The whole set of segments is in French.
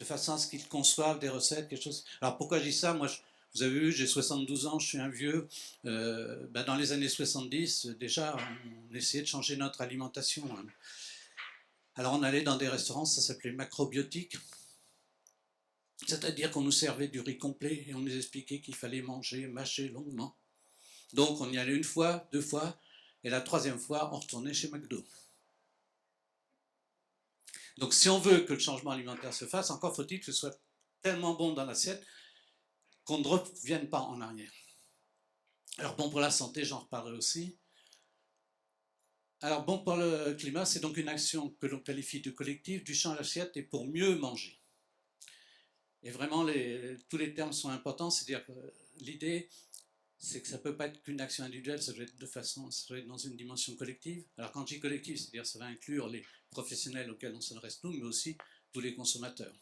de façon à ce qu'ils conçoivent des recettes, quelque chose. Alors pourquoi je dis ça? Moi, vous avez vu, j'ai 72 ans, je suis un vieux. Dans les années 70, déjà, on essayait de changer notre alimentation, hein. Alors on allait dans des restaurants, ça s'appelait macrobiotique, c'est-à-dire qu'on nous servait du riz complet et on nous expliquait qu'il fallait manger, mâcher longuement. Donc on y allait une fois, deux fois, et la troisième fois, on retournait chez McDo. Donc si on veut que le changement alimentaire se fasse, encore faut-il que ce soit tellement bon dans l'assiette qu'on ne revienne pas en arrière. Alors bon pour la santé, j'en reparlerai aussi. Alors bon pour le climat, c'est donc une action que l'on qualifie de collective, du champ à l'assiette et pour mieux manger. Et vraiment, tous les termes sont importants, c'est-à-dire que l'idée, c'est que ça ne peut pas être qu'une action individuelle, ça doit être ça doit être dans une dimension collective. Alors quand je dis collective, c'est-à-dire ça va inclure les professionnels auxquels on s'adresse nous, mais aussi tous les consommateurs.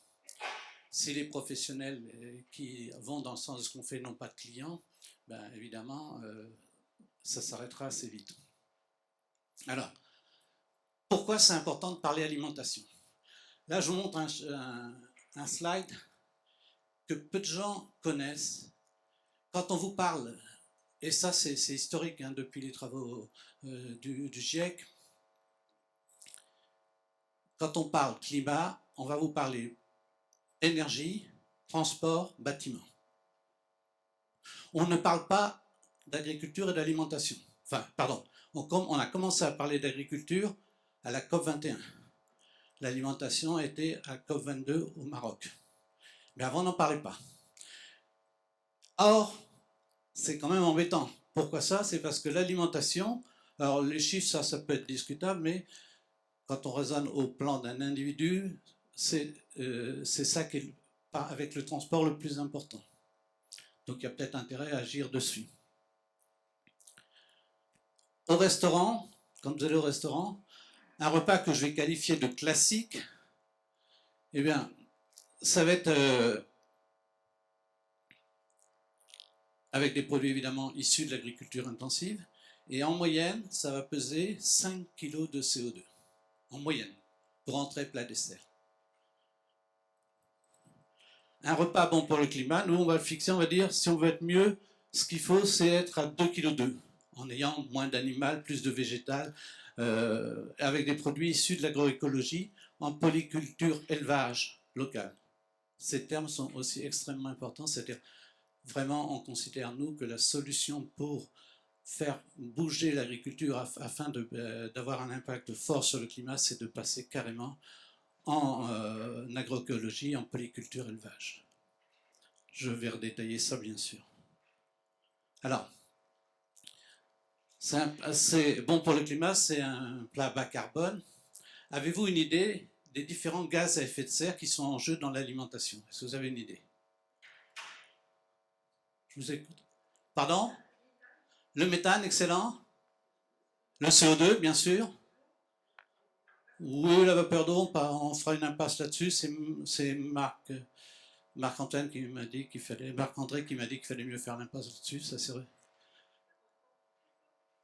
Si les professionnels qui vont dans le sens de ce qu'on fait n'ont pas de clients, ben évidemment, ça s'arrêtera assez vite. Alors, pourquoi c'est important de parler alimentation? Là, je vous montre un slide que peu de gens connaissent. Quand on vous parle, et ça c'est historique hein, depuis les travaux du GIEC, quand on parle climat, on va vous parler énergie, transport, bâtiment. On ne parle pas d'agriculture et d'alimentation. Enfin, pardon, on a commencé à parler d'agriculture à la COP21. L'alimentation était à COP22 au Maroc. Mais avant, on n'en parlait pas. Or, c'est quand même embêtant. Pourquoi ça? C'est parce que l'alimentation, alors les chiffres, ça peut être discutable, mais quand on raisonne au plan d'un individu, c'est ça qui est, avec le transport, le plus important. Donc il y a peut-être intérêt à agir dessus. Au restaurant, quand vous allez au restaurant, un repas que je vais qualifier de classique, eh bien, ça va être avec des produits évidemment issus de l'agriculture intensive, et en moyenne, ça va peser 5 kg de CO2, en moyenne, pour entrée, plat, dessert. Un repas bon pour le climat, nous on va le fixer, on va dire, si on veut être mieux, ce qu'il faut c'est être à 2,2 kg, en ayant moins d'animal, plus de végétal, avec des produits issus de l'agroécologie, en polyculture, élevage local. Ces termes sont aussi extrêmement importants, c'est-à-dire vraiment on considère nous que la solution pour faire bouger l'agriculture afin d'avoir un impact fort sur le climat, c'est de passer carrément en agroécologie, en polyculture élevage. Je vais redétailler ça bien sûr. Alors, c'est bon pour le climat, c'est un plat bas carbone. Avez-vous une idée des différents gaz à effet de serre qui sont en jeu dans l'alimentation? Est-ce que vous avez une idée? Je vous écoute. Pardon? Le méthane, excellent. Le CO2, bien sûr. Oui, la vapeur d'eau, on fera une impasse là-dessus. C'est Marc-Antoine qui m'a dit qu'il fallait, Marc-André qui m'a dit qu'il fallait mieux faire l'impasse là-dessus, ça c'est vrai.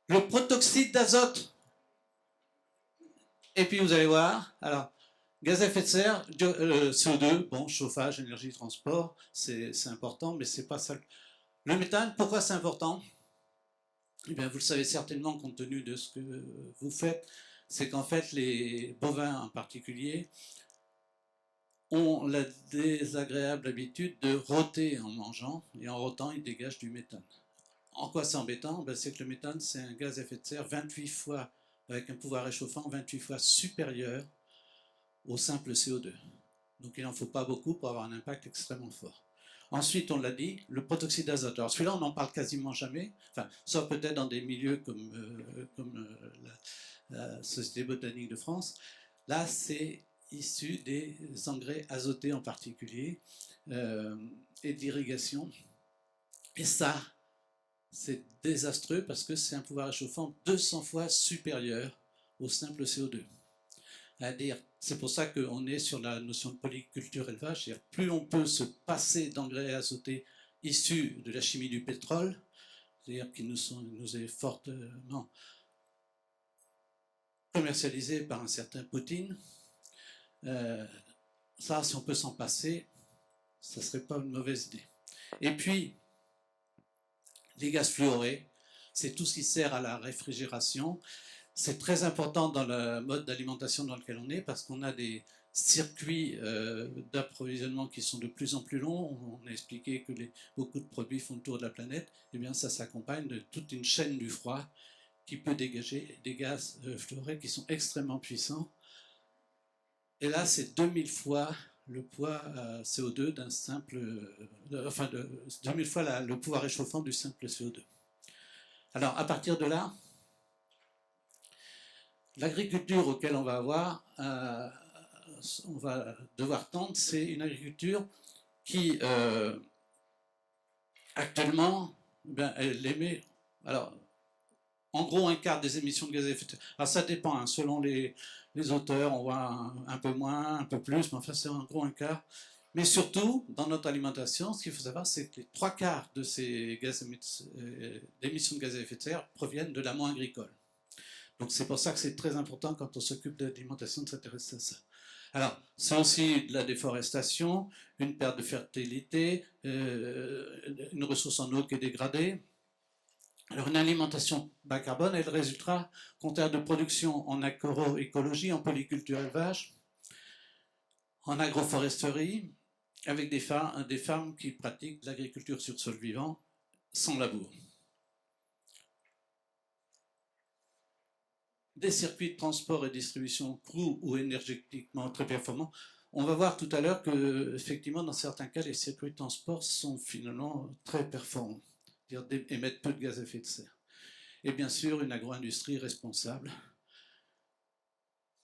Le protoxyde d'azote. Et puis vous allez voir, alors, gaz à effet de serre, CO2, bon, chauffage, énergie, transport, c'est important, mais c'est pas ça. Le méthane, pourquoi c'est important? Eh bien, vous le savez certainement compte tenu de ce que vous faites, c'est qu'en fait, les bovins en particulier ont la désagréable habitude de rôter en mangeant, et en rôtant, ils dégagent du méthane. En quoi c'est embêtant? Ben, c'est que le méthane, c'est un gaz à effet de serre 28 fois, avec un pouvoir réchauffant 28 fois supérieur au simple CO2. Donc il n'en faut pas beaucoup pour avoir un impact extrêmement fort. Ensuite, on l'a dit, le protoxyde d'azote. Alors celui-là, on n'en parle quasiment jamais, enfin, sauf peut-être dans des milieux comme la Société botanique de France. Là, c'est issu des engrais azotés en particulier et d'irrigation. Et ça, c'est désastreux parce que c'est un pouvoir réchauffant 200 fois supérieur au simple CO2. C'est pour ça qu'on est sur la notion de polyculture élevage, c'est-à-dire plus on peut se passer d'engrais azotés issus de la chimie du pétrole, c'est-à-dire qui nous est fortement commercialisé par un certain Poutine, ça, si on peut s'en passer, ça ne serait pas une mauvaise idée. Et puis, les gaz fluorés, c'est tout ce qui sert à la réfrigération. C'est très important dans le mode d'alimentation dans lequel on est, parce qu'on a des circuits d'approvisionnement qui sont de plus en plus longs. On a expliqué que beaucoup de produits font le tour de la planète. Eh bien, ça s'accompagne de toute une chaîne du froid qui peut dégager des gaz fluorés qui sont extrêmement puissants. Et là, c'est 2000 fois le poids CO2 d'un simple... enfin, 2000 fois le pouvoir réchauffant du simple CO2. Alors, à partir de là, l'agriculture auquel on va devoir tendre, c'est une agriculture qui, actuellement, elle émet, alors, en gros, un quart des émissions de gaz à effet de serre. Alors, ça dépend, hein, selon les auteurs, on voit un peu moins, un peu plus, mais enfin, c'est en gros un quart. Mais surtout, dans notre alimentation, ce qu'il faut savoir, c'est que les 3/4 de ces émissions de gaz à effet de serre proviennent de l'amont agricole. Donc c'est pour ça que c'est très important quand on s'occupe de l'alimentation de s'intéresser à ça. Alors, c'est aussi de la déforestation, une perte de fertilité, une ressource en eau qui est dégradée. Alors une alimentation bas carbone, elle résultera en termes de production en agroécologie, en polyculture élevage, en agroforesterie, avec des fermes qui pratiquent l'agriculture sur sol vivant, sans labour. Des circuits de transport et distribution coûts ou énergétiquement très performants. On va voir tout à l'heure que, effectivement, dans certains cas, les circuits de transport sont finalement très performants, c'est-à-dire émettent peu de gaz à effet de serre. Et bien sûr, une agro-industrie responsable.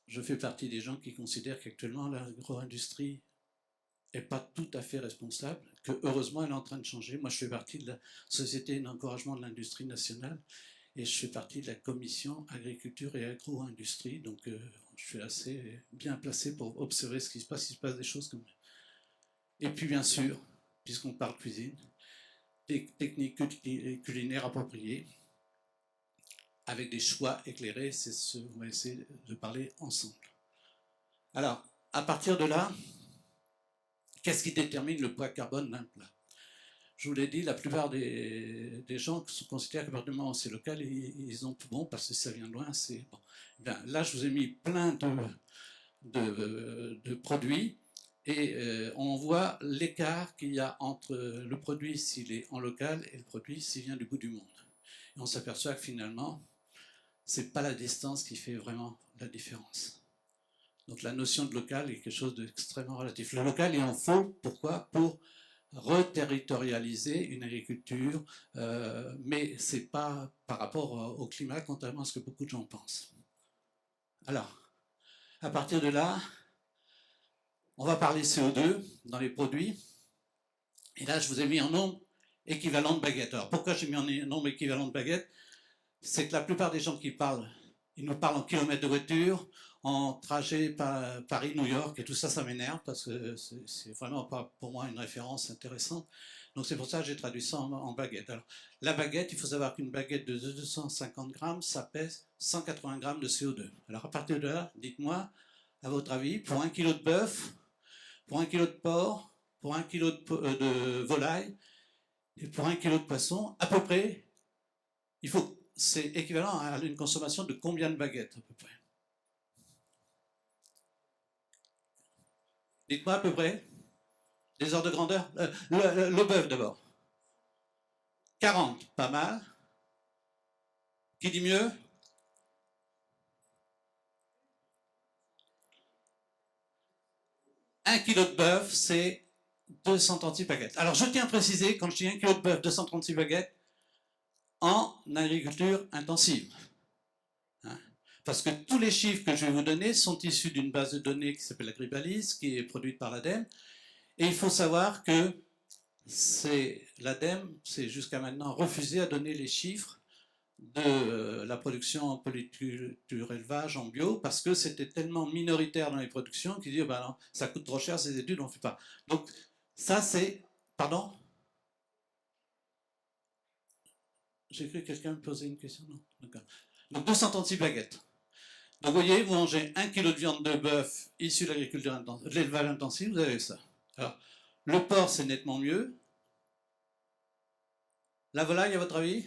Je fais partie des gens qui considèrent qu'actuellement, l'agro-industrie n'est pas tout à fait responsable, que heureusement, elle est en train de changer. Moi, je fais partie de la Société d'encouragement de l'industrie nationale, et je fais partie de la commission agriculture et agro-industrie, donc je suis assez bien placé pour observer ce qui se passe. Il se passe des choses comme... Et puis bien sûr, puisqu'on parle cuisine, des techniques culinaires appropriées, avec des choix éclairés, c'est ce qu'on va essayer de parler ensemble. Alors, à partir de là, qu'est-ce qui détermine le poids carbone d'un plat? Je vous l'ai dit, la plupart des gens qui considèrent que moment c'est local, ils ont tout bon parce que ça vient de loin. C'est bon. Bien, là, je vous ai mis plein de produits et on voit l'écart qu'il y a entre le produit s'il est en local et le produit s'il vient du bout du monde. Et on s'aperçoit que finalement, c'est pas la distance qui fait vraiment la différence. Donc la notion de local est quelque chose d'extrêmement relatif. Le local, il en faut, pourquoi? Pour reterritorialiser une agriculture, mais ce n'est pas par rapport au climat, contrairement à ce que beaucoup de gens pensent. Alors, à partir de là, on va parler CO2 dans les produits. Et là, je vous ai mis en nombre équivalent de baguette. Alors, pourquoi j'ai mis en nombre équivalent de baguette? C'est que la plupart des gens qui parlent, ils nous parlent en kilomètres de voiture, en trajet Paris-New York, et tout ça, ça m'énerve, parce que c'est vraiment pas pour moi une référence intéressante. Donc c'est pour ça que j'ai traduit ça en baguette. Alors, la baguette, il faut savoir qu'une baguette de 250 grammes, ça pèse 180 grammes de CO2. Alors à partir de là, dites-moi, à votre avis, pour 1 kg de bœuf, pour 1 kg de porc, pour 1 kg de volaille, et pour 1 kg de poisson, à peu près, c'est équivalent à une consommation de combien de baguettes, à peu près? Dites-moi à peu près. Des ordres de grandeur. Le bœuf d'abord. 40, pas mal. Qui dit mieux? Un kilo de bœuf, c'est 236 baguettes. Alors je tiens à préciser, quand je dis 1 kilo de bœuf, 236 baguettes, en agriculture intensive. Hein? Parce que tous les chiffres que je vais vous donner sont issus d'une base de données qui s'appelle Agribalise, qui est produite par l'ADEME. Et il faut savoir que l'ADEME s'est jusqu'à maintenant refusé à donner les chiffres de la production en polyculture élevage en bio parce que c'était tellement minoritaire dans les productions qu'ils disent bah non, ça coûte trop cher ces études, on ne fait pas. Donc ça c'est... Pardon? J'ai cru que quelqu'un me posait une question. Non. D'accord. Donc 236 baguettes. Donc vous voyez, vous mangez 1 kg de viande de bœuf issue de l'agriculture intensive, de l'élevage intensif, vous avez ça. Alors, le porc, c'est nettement mieux. La volaille, à votre avis?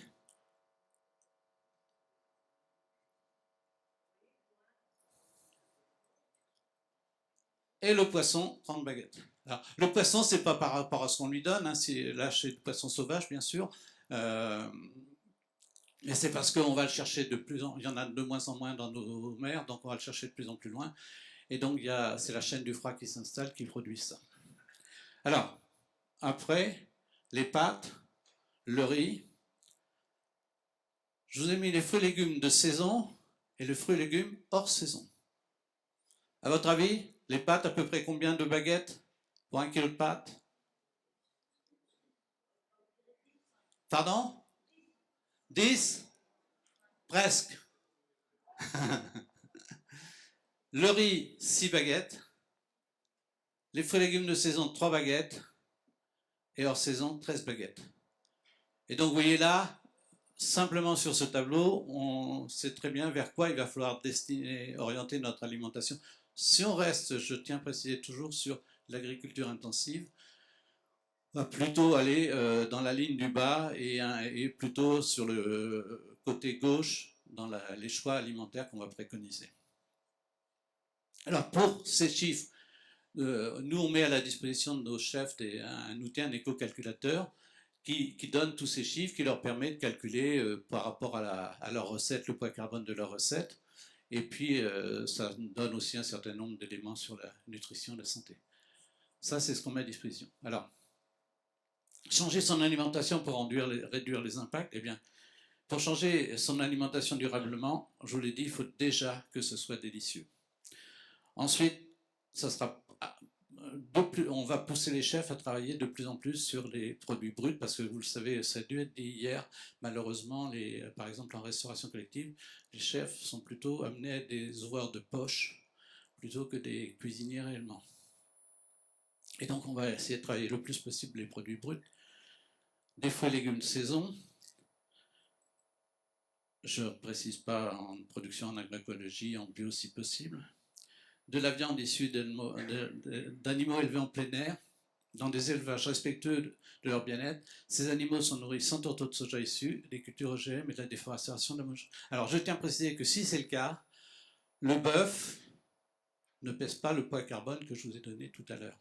Et le poisson, 30 baguettes. Alors, le poisson, c'est pas par rapport à ce qu'on lui donne, hein, là c'est du poisson sauvage, bien sûr. Mais c'est parce qu'on va le chercher de plus en... Il y en a de moins en moins dans nos mers, donc on va le chercher de plus en plus loin. Et donc, c'est la chaîne du froid qui s'installe, qui produit ça. Alors, après, les pâtes, le riz. Je vous ai mis les fruits et légumes de saison et les fruits et légumes hors saison. À votre avis, les pâtes, à peu près combien de baguettes pour 1 kilo de pâtes? Pardon? 10? Presque. Le riz, 6 baguettes. Les fruits et légumes de saison, 3 baguettes. Et hors saison, 13 baguettes. Et donc, vous voyez là, simplement sur ce tableau, on sait très bien vers quoi il va falloir orienter notre alimentation. Si on reste, je tiens à préciser toujours, sur l'agriculture intensive, on va plutôt aller dans la ligne du bas et plutôt sur le côté gauche dans les choix alimentaires qu'on va préconiser. Alors pour ces chiffres, nous on met à la disposition de nos chefs un outil, un éco-calculateur qui donne tous ces chiffres, qui leur permet de calculer par rapport à leur recette, le poids carbone de leur recette. Et puis, ça donne aussi un certain nombre d'éléments sur la nutrition et la santé. Ça, c'est ce qu'on met à disposition. Alors, changer son alimentation pour réduire les impacts, eh bien, pour changer son alimentation durablement, je vous l'ai dit, il faut déjà que ce soit délicieux. Ensuite, ça sera on va pousser les chefs à travailler de plus en plus sur les produits bruts, parce que vous le savez, ça a dû être dit hier, malheureusement, par exemple en restauration collective, les chefs sont plutôt amenés à être des ouvreurs de poche plutôt que des cuisiniers réellement. Et donc on va essayer de travailler le plus possible les produits bruts, des fruits et légumes de saison. Je ne précise pas en production en agroécologie, en bio si possible. De la viande issue d'animaux élevés en plein air, dans des élevages respectueux de leur bien-être. Ces animaux sont nourris sans tourteaux de soja issus des cultures OGM et de la déforestation de la mouche. Alors je tiens à préciser que si c'est le cas, le bœuf ne pèse pas le poids carbone que je vous ai donné tout à l'heure.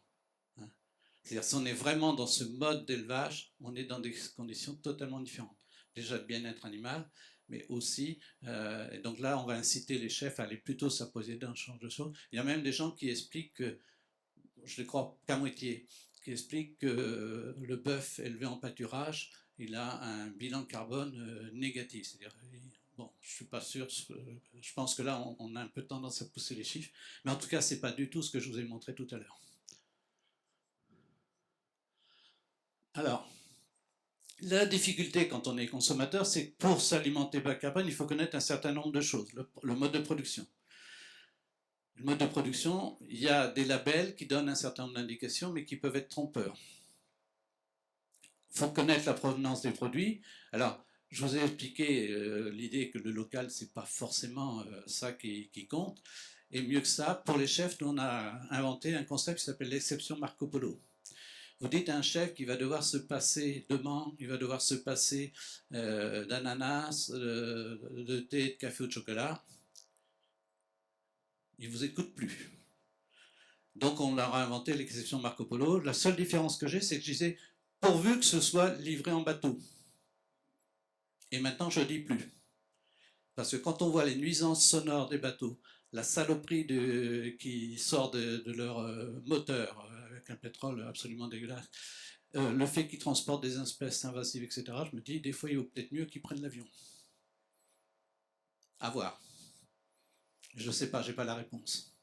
C'est-à-dire si on est vraiment dans ce mode d'élevage, on est dans des conditions totalement différentes. Déjà de bien-être animal, mais aussi, et donc là on va inciter les chefs à aller plutôt s'apposer d'un genre de choses. Il y a même des gens qui expliquent que, je ne crois qu'à moitié, qui expliquent que le bœuf élevé en pâturage, il a un bilan carbone négatif. C'est-à-dire, bon, je ne suis pas sûr, je pense que là on a un peu tendance à pousser les chiffres, mais en tout cas ce n'est pas du tout ce que je vous ai montré tout à l'heure. Alors, la difficulté quand on est consommateur, c'est que pour s'alimenter bas carbone, il faut connaître un certain nombre de choses, le mode de production. Le mode de production, il y a des labels qui donnent un certain nombre d'indications, mais qui peuvent être trompeurs. Il faut connaître la provenance des produits. Alors, je vous ai expliqué l'idée que le local, c'est pas forcément ça qui compte. Et mieux que ça, pour les chefs, nous on a inventé un concept qui s'appelle l'exception Marco Polo. Vous dites à un chef qu'il va devoir se passer de mangue, il va devoir se passer d'ananas, de thé, de café ou de chocolat. Il ne vous écoute plus. Donc on leur a inventé l'exception Marco Polo. La seule différence que j'ai, c'est que je disais, pourvu que ce soit livré en bateau. Et maintenant, je ne dis plus. Parce que quand on voit les nuisances sonores des bateaux, la saloperie qui sort de leur moteur, avec un pétrole absolument dégueulasse, le fait qu'ils transportent des espèces invasives, etc., je me dis, des fois, il vaut peut-être mieux qu'ils prennent l'avion. À voir. Je ne sais pas, je n'ai pas la réponse.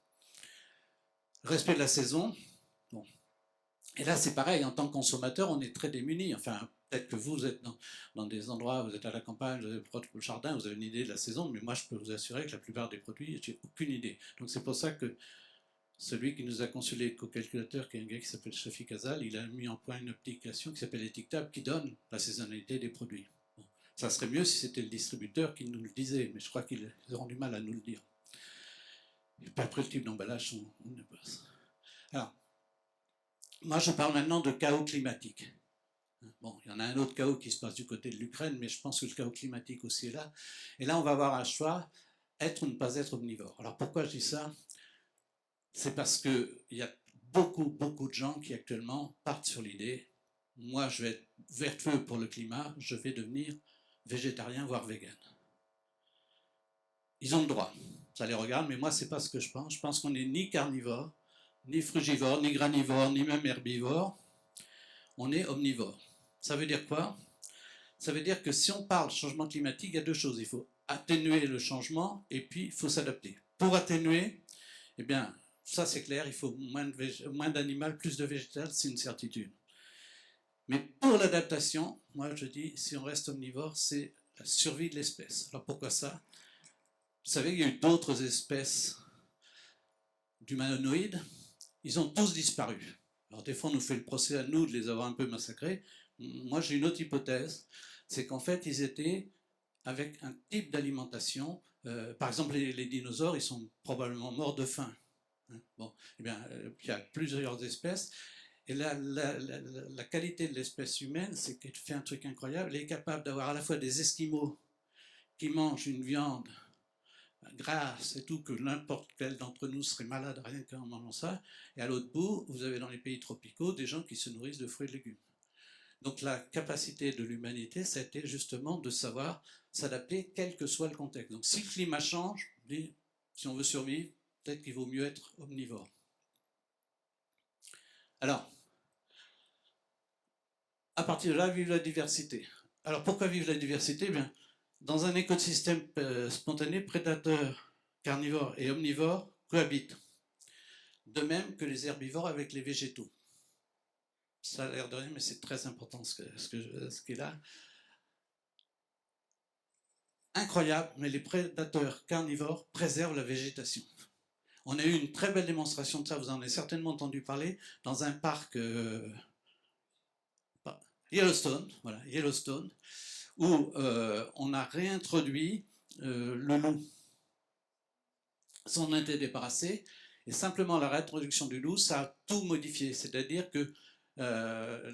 Respect de la saison. Bon. Et là, c'est pareil, en tant que consommateur, on est très démunis. Enfin, peut-être que vous êtes dans des endroits, vous êtes à la campagne, vous avez votre jardin, vous avez une idée de la saison, mais moi, je peux vous assurer que la plupart des produits, j'ai aucune idée. Donc, c'est pour ça que celui qui nous a consulé l'éco-calculateur, qui est un gars qui s'appelle Shafi Kazal, il a mis en point une application qui s'appelle Étiquetable, qui donne la saisonnalité des produits. Bon. Ça serait mieux si c'était le distributeur qui nous le disait, mais je crois qu'ils auront du mal à nous le dire. Et puis après, le type d'emballage, on ne passe. Alors, moi, je parle maintenant de chaos climatique. Bon, il y en a un autre chaos qui se passe du côté de l'Ukraine, mais je pense que le chaos climatique aussi est là. Et là, on va avoir un choix, être ou ne pas être omnivore. Alors pourquoi je dis ça? C'est parce qu'il y a beaucoup de gens qui actuellement partent sur l'idée, moi je vais être vertueux pour le climat, je vais devenir végétarien, voire vegan. Ils ont le droit, ça les regarde, mais moi c'est pas ce que je pense. Je pense qu'on n'est ni carnivore, ni frugivore, ni granivore, ni même herbivore. On est omnivore. Ça veut dire quoi? Ça veut dire que si on parle de changement climatique, il y a deux choses. Il faut atténuer le changement et puis il faut s'adapter. Pour atténuer, eh bien, ça c'est clair, il faut moins d'animal, plus de végétal, c'est une certitude. Mais pour l'adaptation, moi je dis, si on reste omnivore, c'est la survie de l'espèce. Alors pourquoi ça? Vous savez qu'il y a eu d'autres espèces d'humanoïdes, ils ont tous disparu. Alors des fois on nous fait le procès à nous de les avoir un peu massacrés. Moi j'ai une autre hypothèse, c'est qu'en fait ils étaient avec un type d'alimentation. Par exemple les dinosaures, ils sont probablement morts de faim. Bon, eh bien, il y a plusieurs espèces. Et la qualité de l'espèce humaine, c'est qu'elle fait un truc incroyable. Elle est capable d'avoir à la fois des Esquimaux qui mangent une viande grasse et tout, que n'importe quel d'entre nous serait malade rien qu'en mangeant ça. Et à l'autre bout, vous avez dans les pays tropicaux des gens qui se nourrissent de fruits et de légumes. Donc la capacité de l'humanité, c'était justement de savoir s'adapter quel que soit le contexte. Donc si le climat change, si on veut survivre, peut-être qu'il vaut mieux être omnivore. Alors, à partir de là, vive la diversité. Alors pourquoi vivre la diversité? Bien, dans un écosystème spontané, prédateurs, carnivores et omnivores cohabitent. De même que les herbivores avec les végétaux. Ça a l'air de rien, mais c'est très important ce qui est là. Incroyable, mais les prédateurs carnivores préservent la végétation. On a eu une très belle démonstration de ça, vous en avez certainement entendu parler, dans un parc Yellowstone, voilà, Yellowstone, où on a réintroduit le loup. S'en était débarrassé, et simplement la réintroduction du loup, ça a tout modifié. C'est-à-dire que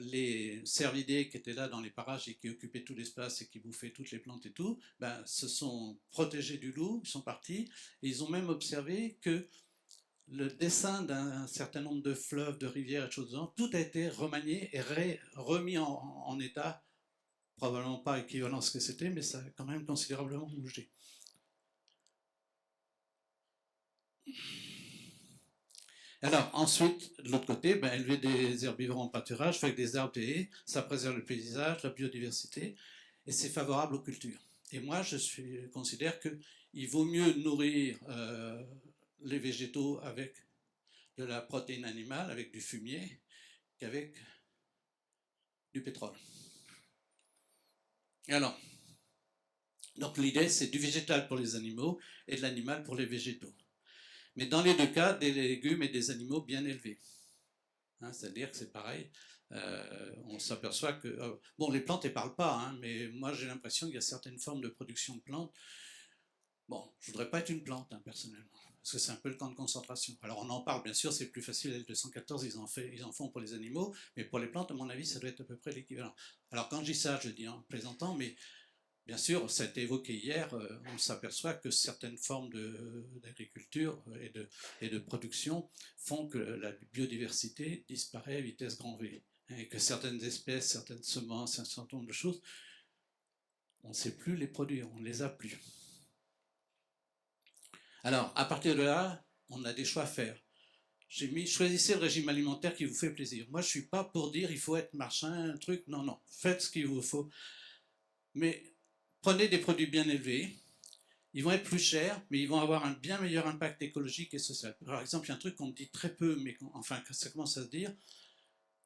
les cervidés qui étaient là dans les parages et qui occupaient tout l'espace et qui bouffaient toutes les plantes et tout, ben, se sont protégés du loup, ils sont partis, et ils ont même observé que le dessin d'un certain nombre de fleuves, de rivières et de choses, tout a été remanié et remis en état, probablement pas équivalent à ce que c'était, mais ça a quand même considérablement bougé. Alors ensuite, de l'autre côté, ben, élever des herbivores en pâturage, avec des arbres et haies, ça préserve le paysage, la biodiversité, et c'est favorable aux cultures. Et moi, considère qu'il vaut mieux nourrir les végétaux avec de la protéine animale, avec du fumier, qu'avec du pétrole. Et alors, donc l'idée, c'est du végétal pour les animaux et de l'animal pour les végétaux. Mais dans les deux cas, des légumes et des animaux bien élevés. Hein, c'est-à-dire que c'est pareil, on s'aperçoit que... bon, les plantes, elles ne parlent pas, hein, mais moi j'ai l'impression qu'il y a certaines formes de production de plantes. Bon, je ne voudrais pas être une plante, hein, personnellement, parce que c'est un peu le camp de concentration. Alors on en parle, bien sûr, c'est plus facile, L214, ils en font pour les animaux, mais pour les plantes, à mon avis, ça doit être à peu près l'équivalent. Alors quand je dis ça, je dis en plaisantant, mais bien sûr, ça a été évoqué hier, on s'aperçoit que certaines formes d'agriculture et de production font que la biodiversité disparaît à vitesse grand V. Et que certaines espèces, certaines semences, un certain nombre de choses, on ne sait plus les produire, on ne les a plus. Alors, à partir de là, on a des choix à faire. Choisissez le régime alimentaire qui vous fait plaisir. Moi, je ne suis pas pour dire il faut être machin, un truc, non, non. Faites ce qu'il vous faut. Mais prenez des produits bien élevés, ils vont être plus chers, mais ils vont avoir un bien meilleur impact écologique et social. Par exemple, il y a un truc qu'on dit très peu, mais enfin, ça commence à se dire,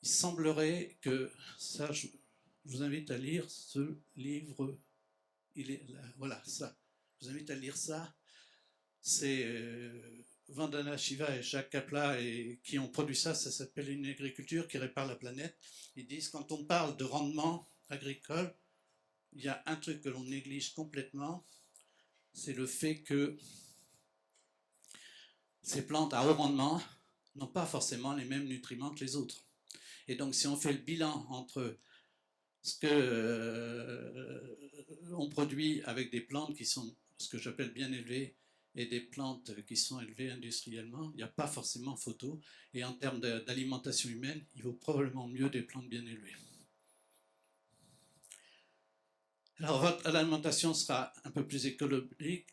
il semblerait que, ça, je vous invite à lire ce livre, voilà, ça, je vous invite à lire ça, c'est Vandana Shiva et Jacques Kapla qui ont produit ça, ça s'appelle Une agriculture qui répare la planète. Ils disent, quand on parle de rendement agricole, il y a un truc que l'on néglige complètement, c'est le fait que ces plantes à haut rendement n'ont pas forcément les mêmes nutriments que les autres. Et donc, si on fait le bilan entre ce qu'on produit avec des plantes qui sont ce que j'appelle bien élevées et des plantes qui sont élevées industriellement, il n'y a pas forcément photo. Et en termes d'alimentation humaine, il vaut probablement mieux des plantes bien élevées. Alors, votre alimentation sera un peu plus écologique.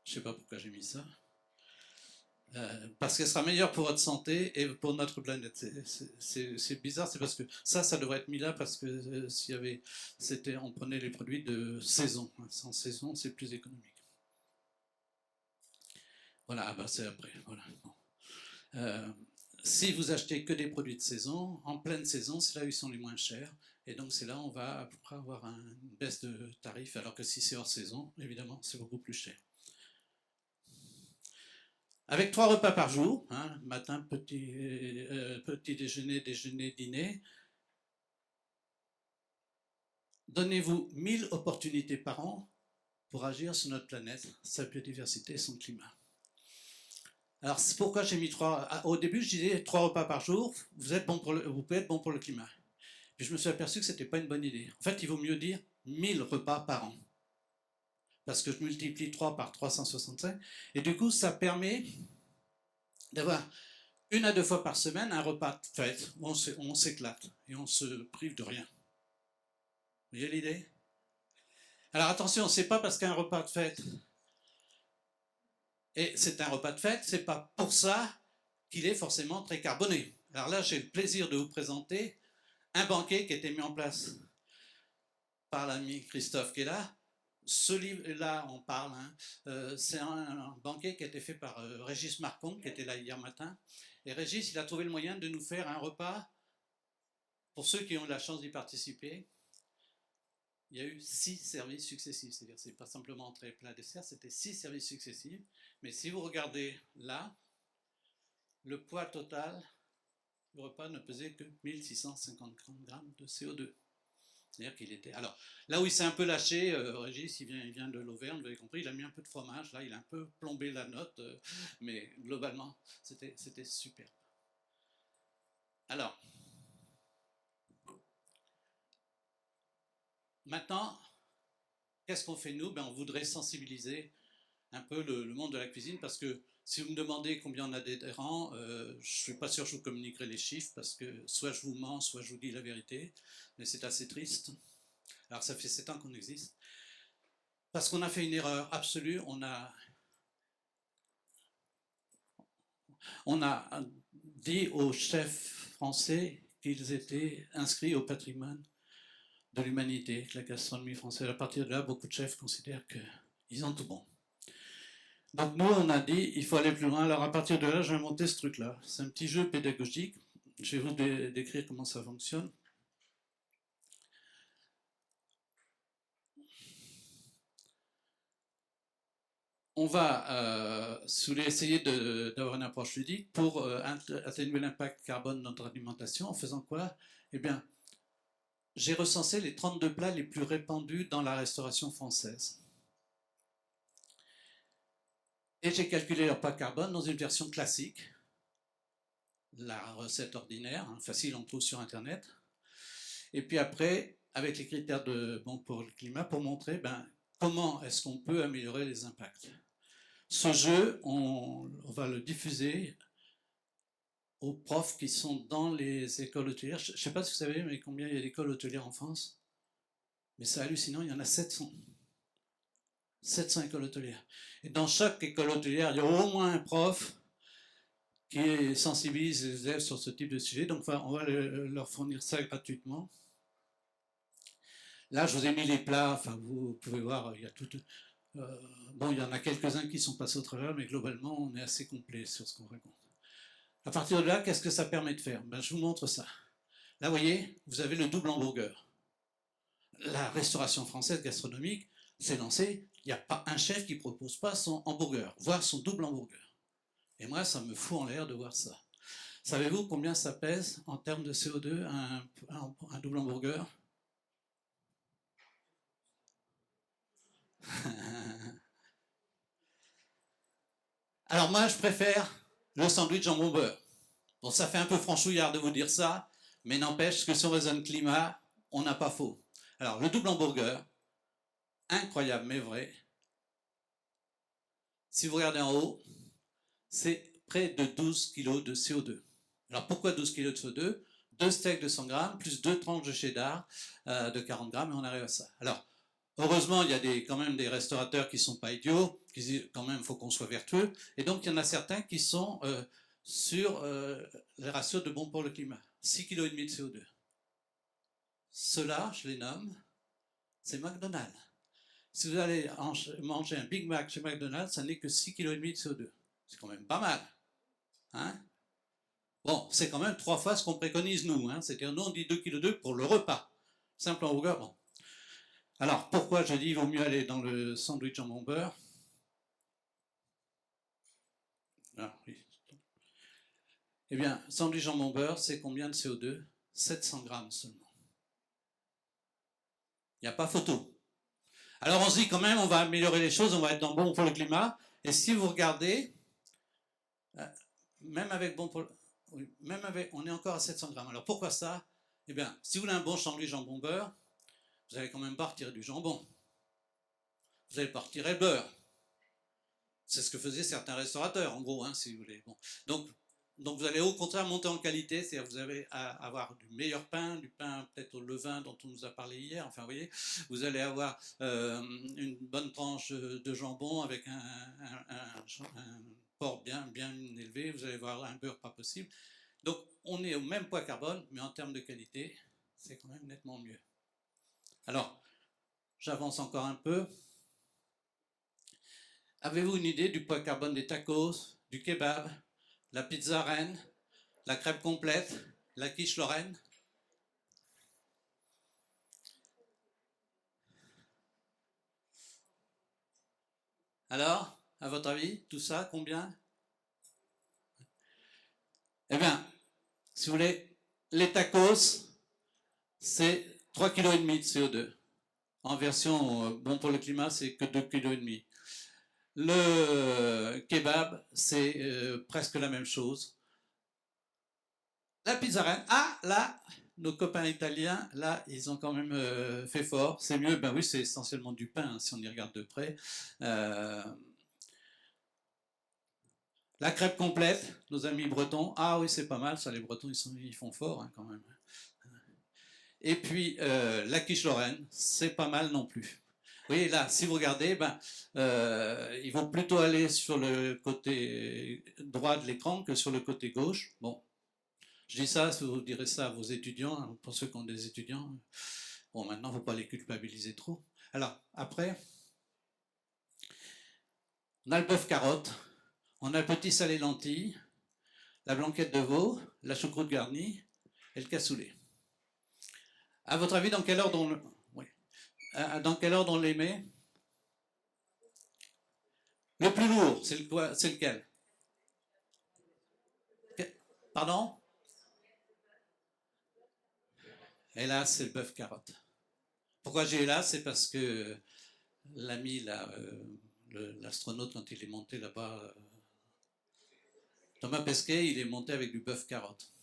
Je ne sais pas pourquoi j'ai mis ça. Parce qu'elle sera meilleure pour votre santé et pour notre planète. C'est bizarre, c'est parce que ça devrait être mis là parce que s'il y avait, on prenait les produits de saison. Sans saison, c'est plus économique. Voilà, bah c'est après. Voilà. Bon. Si vous achetez que des produits de saison, en pleine saison, c'est là où ils sont les moins chers. Et donc c'est là où on va à peu près avoir une baisse de tarif, alors que si c'est hors saison, évidemment, c'est beaucoup plus cher. Avec 3 repas par jour, hein, matin, petit déjeuner, déjeuner, dîner, donnez-vous 1000 opportunités par an pour agir sur notre planète, sa biodiversité et son climat. Alors, c'est pourquoi j'ai mis 3. Au début, je disais 3 repas par jour, vous pouvez être bon pour le climat. Puis je me suis aperçu que ce n'était pas une bonne idée. En fait, il vaut mieux dire 1000 repas par an. Parce que je multiplie 3 par 365. Et du coup, ça permet d'avoir 1 à 2 fois par semaine un repas de fête où on s'éclate et on se prive de rien. Vous voyez l'idée? Alors attention, c'est pas parce qu'un repas de fête, et c'est un repas de fête, c'est pas pour ça qu'il est forcément très carboné. Alors là, j'ai le plaisir de vous présenter un banquet qui a été mis en place par l'ami Christophe qui est là. Ce livre-là, on parle, hein, c'est un banquet qui a été fait par Régis Marcon, qui était là hier matin. Et Régis, il a trouvé le moyen de nous faire un repas, pour ceux qui ont eu la chance d'y participer. Il y a eu 6 services successifs, c'est-à-dire c'est pas simplement entrée, plat, dessert, c'était 6 services successifs. Mais si vous regardez là, le poids total du repas ne pesait que 1650 grammes de CO2. C'est-à-dire qu'il était. Alors, là où il s'est un peu lâché, Régis, il vient de l'Auvergne, vous avez compris, il a mis un peu de fromage, là, il a un peu plombé la note, mais globalement, c'était super. Alors, maintenant, qu'est-ce qu'on fait nous? On voudrait sensibiliser un peu le monde de la cuisine parce que si vous me demandez combien on a d'adhérents, je ne suis pas sûr que je vous communiquerai les chiffres parce que soit je vous mens, soit je vous dis la vérité, mais c'est assez triste. Alors ça fait 7 ans qu'on existe. Parce qu'on a fait une erreur absolue, on a dit aux chefs français qu'ils étaient inscrits au patrimoine de l'humanité, la gastronomie française. À partir de là, beaucoup de chefs considèrent qu'ils ont tout bon. Donc nous, on a dit, il faut aller plus loin. Alors à partir de là, j'ai inventé ce truc-là. C'est un petit jeu pédagogique. Je vais vous décrire comment ça fonctionne. On va essayer d'avoir une approche ludique pour atténuer l'impact carbone de notre alimentation en faisant quoi? Eh bien, j'ai recensé les 32 plats les plus répandus dans la restauration française. Et j'ai calculé leur impact carbone dans une version classique, la recette ordinaire, hein, facile, on trouve sur Internet. Et puis après, avec les critères de bon pour le climat, pour montrer comment est-ce qu'on peut améliorer les impacts. Ce jeu, on va le diffuser aux profs qui sont dans les écoles hôtelières. Je ne sais pas si vous savez, mais combien il y a d'écoles hôtelières en France? Mais c'est hallucinant, il y en a 700. 700 écoles hôtelières. Et dans chaque école hôtelière, il y a au moins un prof qui sensibilise les élèves sur ce type de sujet. Donc on va leur fournir ça gratuitement. Là, je vous ai mis les plats, enfin vous pouvez voir, il y a tout. Bon, il y en a quelques-uns qui sont passés au travers, mais globalement, on est assez complet sur ce qu'on raconte. À partir de là, qu'est-ce que ça permet de faire? Je vous montre ça. Là, vous voyez, vous avez le double hamburger. La restauration française gastronomique s'est lancée. Il n'y a pas un chef qui ne propose pas son hamburger, voire son double hamburger. Et moi, ça me fout en l'air de voir ça. Savez-vous combien ça pèse en termes de CO2 un double hamburger? Alors moi, je préfère le sandwich jambon beurre. Bon, ça fait un peu franchouillard de vous dire ça, mais n'empêche que sur raisonne climat, on n'a pas faux. Alors, le double hamburger, incroyable mais vrai. Si vous regardez en haut, c'est près de 12 kg de CO2. Alors pourquoi 12 kg de CO2? Deux steaks de 100 grammes plus deux tranches de cheddar de 40 grammes et on arrive à ça. Alors, heureusement, il y a quand même des restaurateurs qui ne sont pas idiots, qui disent quand même il faut qu'on soit vertueux. Et donc, il y en a certains qui sont sur les ratios de bon pour le climat. 6,5 kg de CO2. Ceux-là, je les nomme, c'est McDonald's. Si vous allez manger un Big Mac chez McDonald's, ça n'est que 6,5 kg de CO2. C'est quand même pas mal. Hein? Bon, c'est quand même 3 fois ce qu'on préconise nous. Hein? C'est-à-dire, nous, on dit 2,2 kg pour le repas. Simple hamburger, bon. Alors, pourquoi je dis qu'il vaut mieux aller dans le sandwich jambon beurre? Ah, oui. Eh bien, sandwich jambon beurre, c'est combien de CO2? 700 grammes seulement. Il n'y a pas photo. Alors, on se dit quand même, on va améliorer les choses, on va être dans bon pour le climat. Et si vous regardez, même avec bon pour le... Oui, même avec, on est encore à 700 grammes. Alors pourquoi ça? Eh bien, si vous voulez un bon sandwich jambon beurre, vous n'allez quand même pas retirer du jambon. Vous n'allez pas retirer le beurre. C'est ce que faisaient certains restaurateurs, en gros, hein, si vous voulez. Bon. Donc vous allez au contraire monter en qualité, c'est-à-dire vous allez avoir du meilleur pain, du pain peut-être au levain dont on nous a parlé hier, enfin vous voyez, vous allez avoir une bonne tranche de jambon avec un porc bien élevé, vous allez avoir un beurre pas possible. Donc on est au même poids carbone, mais en termes de qualité, c'est quand même nettement mieux. Alors, j'avance encore un peu. Avez-vous une idée du poids carbone des tacos, du kebab, la pizza reine, la crêpe complète, la quiche lorraine? Alors, à votre avis, tout ça, combien? Eh bien, si vous voulez, les tacos, c'est 3,5 kg de CO2. En version bon pour le climat, c'est que 2,5 kg. Le kebab, c'est presque la même chose. La pizza reine, ah là, nos copains italiens, là, ils ont quand même fait fort. C'est mieux, ben oui, c'est essentiellement du pain, hein, si on y regarde de près. La crêpe complète, nos amis bretons, ah oui, c'est pas mal, ça, les bretons, ils font fort hein, quand même. Et puis, la quiche lorraine, c'est pas mal non plus. Vous voyez, là, si vous regardez, ben, ils vont plutôt aller sur le côté droit de l'écran que sur le côté gauche. Bon, je dis ça, vous direz ça à vos étudiants, hein, pour ceux qui ont des étudiants. Bon, maintenant, il ne faut pas les culpabiliser trop. Alors, après, on a le bœuf carotte, on a le petit salé lentilles, la blanquette de veau, la choucroute garnie et le cassoulet. À votre avis, dans quel ordre on, oui. Dans quel ordre on les met? Le plus lourd, c'est lequel? Pardon? Hélas, c'est le bœuf carotte. Pourquoi j'ai hélas? C'est parce que l'ami, l'astronaute, quand il est monté là-bas, Thomas Pesquet, il est monté avec du bœuf carotte.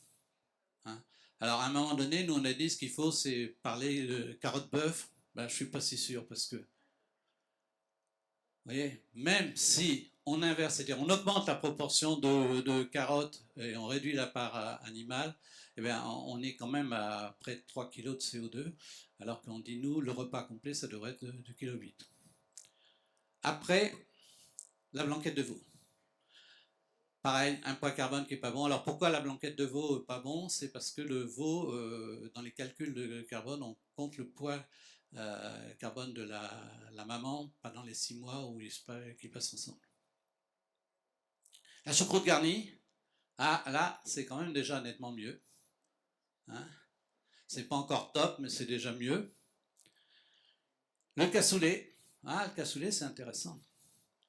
Hein. Alors, à un moment donné, nous, on a dit ce qu'il faut, c'est parler de carotte-bœuf. Ben, je ne suis pas si sûr parce que, vous voyez, même si on inverse, c'est-à-dire on augmente la proportion de carottes et on réduit la part animale, eh bien, on est quand même à près de 3 kg de CO2, alors qu'on dit, nous, le repas complet, ça devrait être de 2,8 kg. Après, la blanquette de veau. Pareil, un poids carbone qui n'est pas bon. Alors pourquoi la blanquette de veau n'est pas bon? C'est parce que le veau, dans les calculs de carbone, on compte le poids carbone de la maman pendant les 6 mois où ils passent ensemble. La choucroute garnie, ah là, c'est quand même déjà nettement mieux. Hein, c'est pas encore top, mais c'est déjà mieux. Le cassoulet, ah, le cassoulet, c'est intéressant.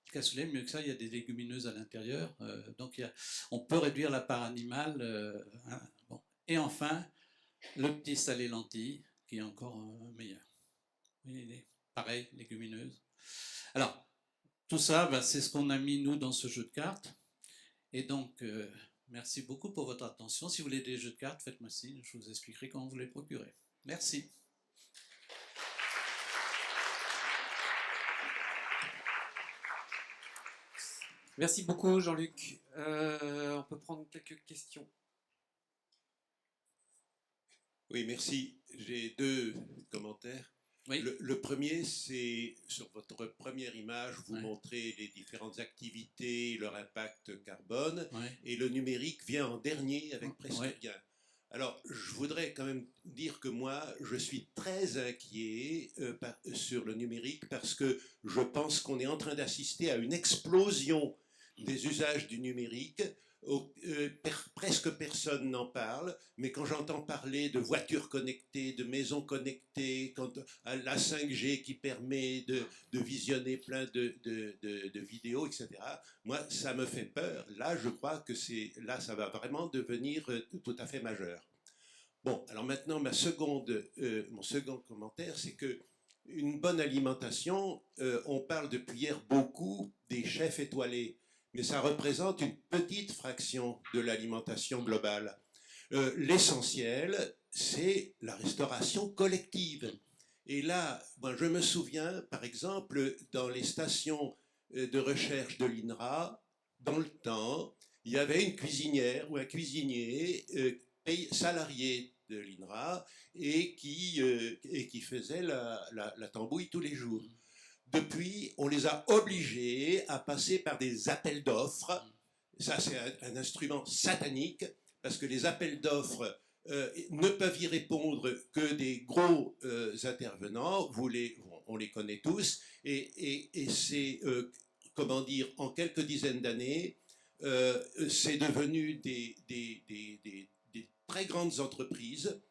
Le cassoulet, mieux que ça, il y a des légumineuses à l'intérieur, donc on peut réduire la part animale. Hein, bon. Et enfin, le petit salé lentilles, qui est encore meilleur. Oui, pareil, légumineuse. Alors, tout ça, ben, c'est ce qu'on a mis, nous, dans ce jeu de cartes. Et donc, merci beaucoup pour votre attention. Si vous voulez des jeux de cartes, faites-moi signe, je vous expliquerai comment vous les procurer. Merci. Merci beaucoup, Jean-Luc. On peut prendre quelques questions. Oui, merci. J'ai deux commentaires. Oui. Le premier, c'est sur votre première image, vous montrez les différentes activités, leur impact carbone, et le numérique vient en dernier avec presque rien. Alors, je voudrais quand même dire que moi, je suis très inquiet sur le numérique parce que je pense qu'on est en train d'assister à une explosion des usages du numérique. Presque personne n'en parle, mais quand j'entends parler de voitures connectées, de maisons connectées, la 5G qui permet de visionner plein de vidéos, etc., moi, ça me fait peur. Là, je crois que là, ça va vraiment devenir tout à fait majeur. Bon, alors maintenant, mon second commentaire, c'est que une bonne alimentation, on parle depuis hier beaucoup des chefs étoilés, mais ça représente une petite fraction de l'alimentation globale. L'essentiel, c'est la restauration collective. Et là, moi, je me souviens, par exemple, dans les stations de recherche de l'INRA, dans le temps, il y avait une cuisinière ou un cuisinier salarié de l'INRA et qui faisait la tambouille tous les jours. Depuis, on les a obligés à passer par des appels d'offres. Ça, c'est un instrument satanique, parce que les appels d'offres ne peuvent y répondre que des gros intervenants. On les connaît tous. Et c'est, comment dire, en quelques dizaines d'années, c'est devenu des très grandes entreprises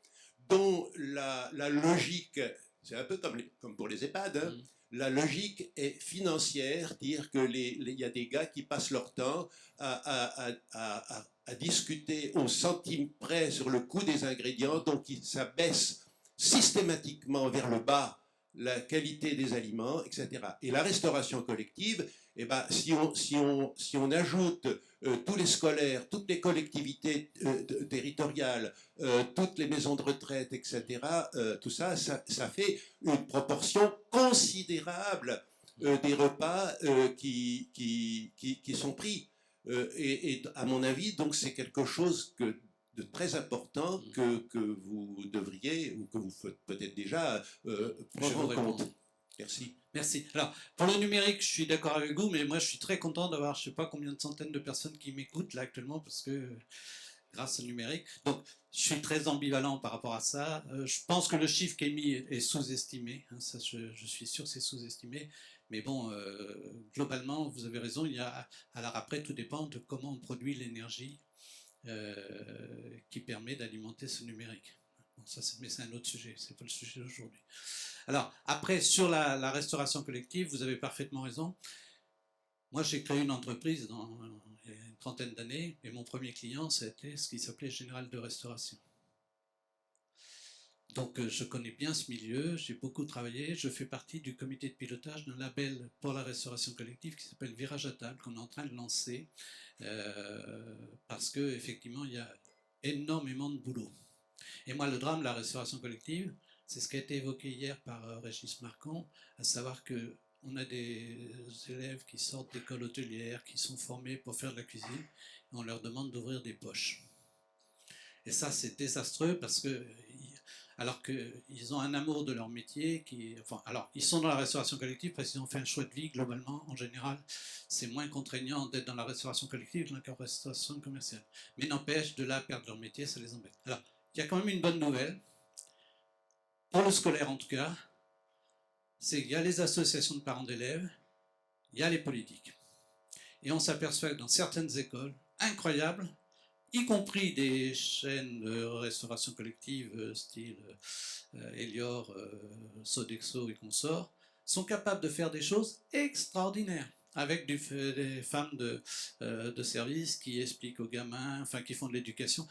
dont la logique, c'est un peu comme pour les EHPAD, hein, la logique est financière, dire qu'il y a des gars qui passent leur temps à discuter au centime près sur le coût des ingrédients, donc ça baisse systématiquement vers le bas la qualité des aliments, etc. Et la restauration collective, eh ben, si on ajoute tous les scolaires, toutes les collectivités territoriales, toutes les maisons de retraite, etc., tout ça, ça fait une proportion considérable des repas qui sont pris. Et à mon avis, donc, c'est quelque chose de très important que vous devriez, ou que vous faites peut-être déjà, prendre en compte. Merci. Merci. Alors, pour le numérique, je suis d'accord avec vous, mais moi, je suis très content d'avoir, je ne sais pas combien de centaines de personnes qui m'écoutent là actuellement, parce que grâce au numérique. Donc, je suis très ambivalent par rapport à ça. Je pense que le chiffre qui est mis est sous-estimé. Hein, ça, je suis sûr que c'est sous-estimé. Mais bon, globalement, vous avez raison. Alors après, tout dépend de comment on produit l'énergie qui permet d'alimenter ce numérique. Bon, mais c'est un autre sujet. C'est pas le sujet d'aujourd'hui. Alors, après, sur la restauration collective, vous avez parfaitement raison. Moi, j'ai créé une entreprise il y a une trentaine d'années, et mon premier client, c'était ce qui s'appelait Général de Restauration. Donc, je connais bien ce milieu, j'ai beaucoup travaillé, je fais partie du comité de pilotage d'un label pour la restauration collective qui s'appelle Virage à table, qu'on est en train de lancer, parce qu'effectivement, il y a énormément de boulot. Et moi, le drame de la restauration collective, c'est ce qui a été évoqué hier par Régis Marcon, à savoir que on a des élèves qui sortent d'écoles hôtelières, qui sont formés pour faire de la cuisine, et on leur demande d'ouvrir des poches. Et ça, c'est désastreux parce que, alors qu'ils ont un amour de leur métier, alors ils sont dans la restauration collective parce qu'ils ont fait un choix de vie globalement, en général, c'est moins contraignant d'être dans la restauration collective que dans la restauration commerciale. Mais n'empêche, de là à perdre leur métier, ça les embête. Alors, il y a quand même une bonne nouvelle, pour le scolaire en tout cas, c'est qu'il y a les associations de parents d'élèves, il y a les politiques. Et on s'aperçoit que dans certaines écoles, incroyables, y compris des chaînes de restauration collective style Elior, Sodexo et consorts, sont capables de faire des choses extraordinaires avec des femmes de service qui expliquent aux gamins, enfin qui font de l'éducation.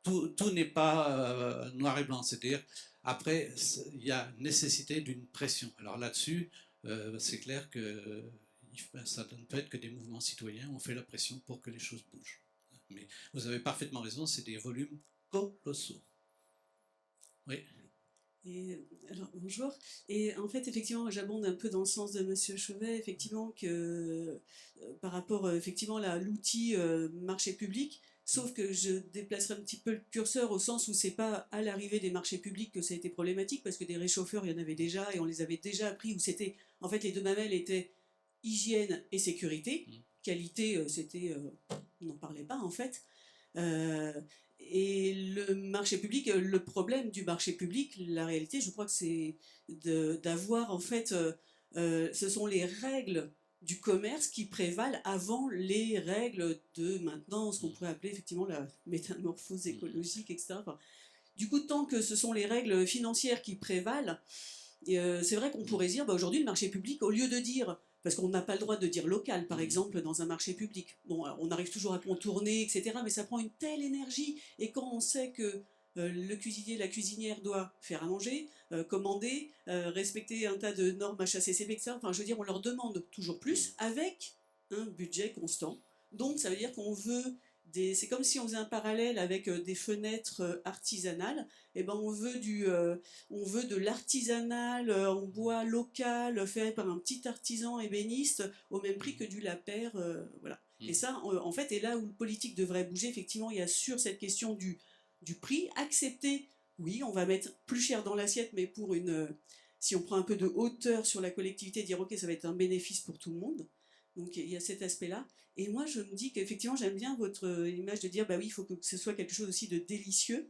Tout n'est pas noir et blanc, c'est-à-dire après il y a nécessité d'une pression. Alors là-dessus, c'est clair qu'il ça ne peut être que des mouvements citoyens, on fait la pression pour que les choses bougent. Mais vous avez parfaitement raison, c'est des volumes colossaux. Oui. Et, alors, bonjour. Et en fait, effectivement, j'abonde un peu dans le sens de Monsieur Chauvet, effectivement, que par rapport effectivement à l'outil marché public, sauf que je déplacerai un petit peu le curseur au sens où c'est pas à l'arrivée des marchés publics que ça a été problématique, parce que des réchauffeurs, il y en avait déjà, et on les avait déjà appris, où c'était, en fait, les deux mamelles étaient hygiène et sécurité. Qualité, c'était, on n'en parlait pas, en fait. Et le marché public, le problème du marché public, la réalité, je crois que c'est d'avoir en fait, ce sont les règles du commerce qui prévalent avant les règles de maintenant, ce qu'on pourrait appeler effectivement la métamorphose écologique, etc. Enfin, du coup, tant que ce sont les règles financières qui prévalent, c'est vrai qu'on pourrait dire, bah, aujourd'hui, le marché public, au lieu de dire, parce qu'on n'a pas le droit de dire local, par exemple, dans un marché public, bon, alors, on arrive toujours à contourner, etc., mais ça prend une telle énergie, et quand on sait que le cuisinier, la cuisinière doit faire à manger, commander, respecter un tas de normes HACCP, etc., enfin, je veux dire, on leur demande toujours plus, avec un budget constant. Donc, ça veut dire qu'on veut c'est comme si on faisait un parallèle avec des fenêtres artisanales. Et ben on veut de l'artisanal en bois local fait par un petit artisan ébéniste au même prix que du lapère, voilà. Et ça, en fait, est là où le politique devrait bouger. Effectivement, il y a sur cette question du prix, accepter, oui, on va mettre plus cher dans l'assiette, mais pour si on prend un peu de hauteur sur la collectivité, dire ok, ça va être un bénéfice pour tout le monde. Donc il y a cet aspect-là. Et moi, je me dis qu'effectivement, j'aime bien votre image de dire, bah oui, il faut que ce soit quelque chose aussi de délicieux.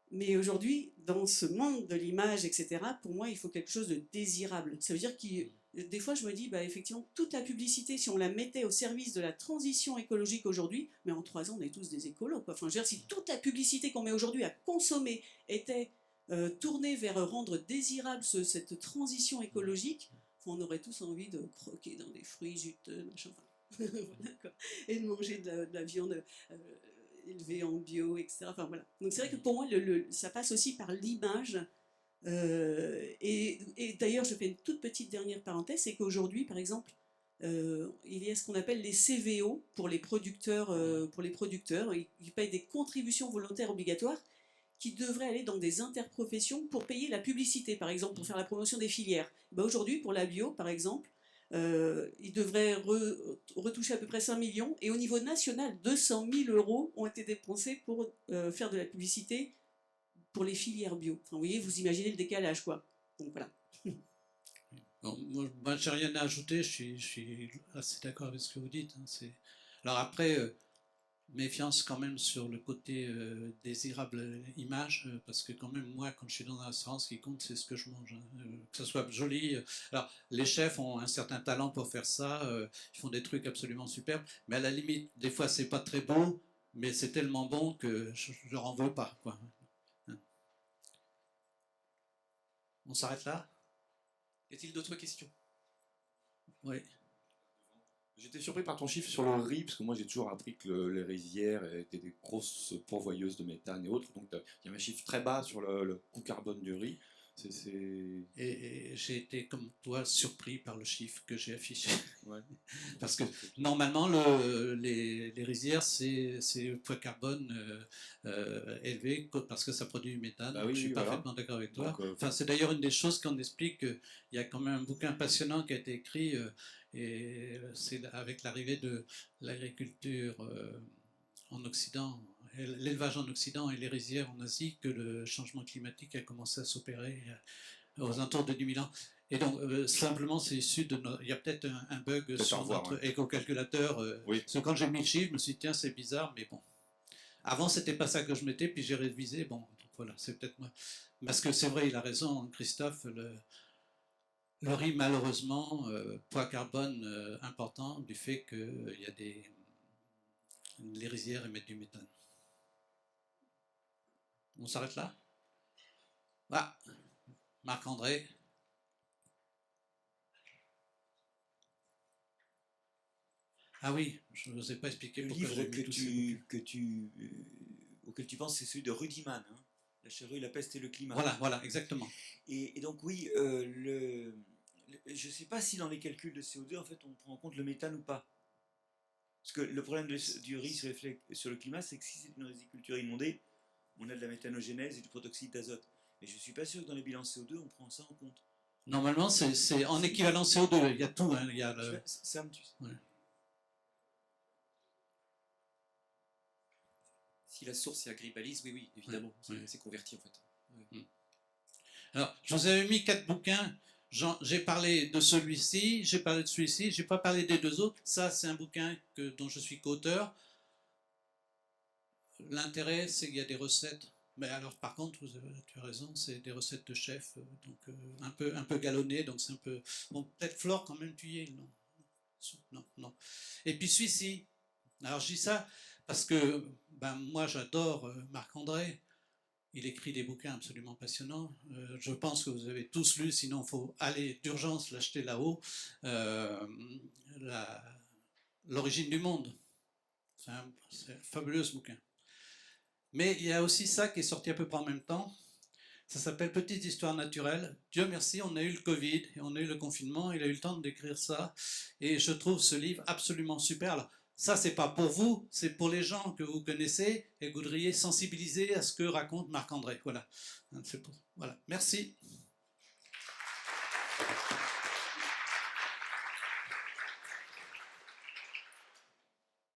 Mais aujourd'hui, dans ce monde de l'image, etc., pour moi, il faut quelque chose de désirable. Ça veut dire que des fois, je me dis, bah effectivement, toute la publicité, si on la mettait au service de la transition écologique aujourd'hui, mais en 3 ans, on est tous des écolos, quoi. Enfin, je veux dire, si toute la publicité qu'on met aujourd'hui à consommer était tournée vers rendre désirable cette transition écologique, on aurait tous envie de croquer dans des fruits juteux, machin. Voilà, quoi. Et de manger de la viande élevée en bio, etc. Enfin, voilà. Donc c'est vrai que pour moi, ça passe aussi par l'image. Et d'ailleurs, je fais une toute petite dernière parenthèse, c'est qu'aujourd'hui, par exemple, il y a ce qu'on appelle les CVO pour les producteurs. Ils payent des contributions volontaires obligatoires qui devraient aller dans des interprofessions pour payer la publicité, par exemple, pour faire la promotion des filières. Ben aujourd'hui, pour la bio, par exemple, ils devraient retoucher à peu près 5 millions, et au niveau national, 200 000 euros ont été dépensés pour faire de la publicité pour les filières bio. Enfin, vous voyez, vous imaginez le décalage, quoi. Donc voilà. Bon, moi je n'ai rien à ajouter, je suis assez d'accord avec ce que vous dites. Hein, alors après, méfiance quand même sur le côté désirable image, parce que quand même moi quand je suis dans un restaurant, ce qui compte c'est ce que je mange, hein, que ce soit joli. Alors les chefs ont un certain talent pour faire ça, ils font des trucs absolument superbes, mais à la limite des fois c'est pas très bon, mais c'est tellement bon que je leur en veux pas, quoi. On s'arrête là? Y a-t-il d'autres questions? Oui. J'étais surpris par ton chiffre sur le riz, parce que moi j'ai toujours appris que les rizières étaient des grosses pourvoyeuses de méthane et autres, donc il y avait un chiffre très bas sur le coût carbone du riz. Et j'ai été comme toi surpris par le chiffre que j'ai affiché. Ouais. Parce que normalement les rizières c'est poids carbone élevé parce que ça produit du méthane. Bah oui, je suis voilà. parfaitement d'accord avec toi. Donc, enfin, c'est d'ailleurs une des choses qu'on explique. Il y a quand même un bouquin passionnant qui a été écrit et c'est avec l'arrivée de l'agriculture en Occident, l'élevage en Occident et les rizières en Asie, que le changement climatique a commencé à s'opérer aux alentours de 10 000 ans. Et donc, simplement, c'est issu de il y a peut-être un bug sur notre éco-calculateur. Oui. Parce que quand j'ai mis le chiffre, je me suis dit, tiens, c'est bizarre, mais bon. Avant, c'était pas ça que je mettais, puis j'ai révisé. Bon, donc voilà, c'est peut-être moi. Parce que c'est vrai, il a raison, Christophe, le riz, malheureusement, poids carbone important du fait qu'il y a les rizières émettent du méthane. On s'arrête là? Ah, Marc-André. Ah oui, je ne vous ai pas expliqué pourquoi le livre auquel tu penses, c'est celui de Rudiman, hein, La charrue, la peste et le climat. Voilà, exactement. Et donc oui, je ne sais pas si dans les calculs de CO2, en fait, on prend en compte le méthane ou pas. Parce que le problème du riz sur le climat, c'est que si c'est une riziculture inondée, on a de la méthanogénèse et du protoxyde d'azote. Mais je ne suis pas sûr que dans les bilans CO2, on prend ça en compte. Normalement, c'est en équivalent CO2. Il y a tout. Hein, il y a le... Ça me tue. Ouais. Si la source est agribalise, oui, évidemment, c'est converti en fait. Ouais. Alors, je vous avais mis 4 bouquins. J'ai parlé de celui-ci, j'ai parlé de celui-ci, j'ai pas parlé des 2 autres. Ça, c'est un bouquin dont je suis co-auteur. L'intérêt, c'est qu'il y a des recettes. Mais alors, par contre, tu as raison, c'est des recettes de chef, donc un peu galonnées, donc c'est un peu... Bon, peut-être Flore, quand même, tu y es, non. Non. Et puis celui-ci. Alors, je dis ça parce que moi, j'adore Marc-André. Il écrit des bouquins absolument passionnants. Je pense que vous avez tous lu, sinon il faut aller d'urgence l'acheter là-haut. L'origine du monde. C'est un fabuleux ce bouquin. Mais il y a aussi ça qui est sorti à peu près en même temps. Ça s'appelle Petite histoire naturelle. Dieu merci, on a eu le Covid et on a eu le confinement. Il a eu le temps d'écrire ça. Et je trouve ce livre absolument super. Alors, ça, c'est pas pour vous, c'est pour les gens que vous connaissez et que vous voudriez sensibiliser à ce que raconte Marc-André. Voilà. Voilà. Merci.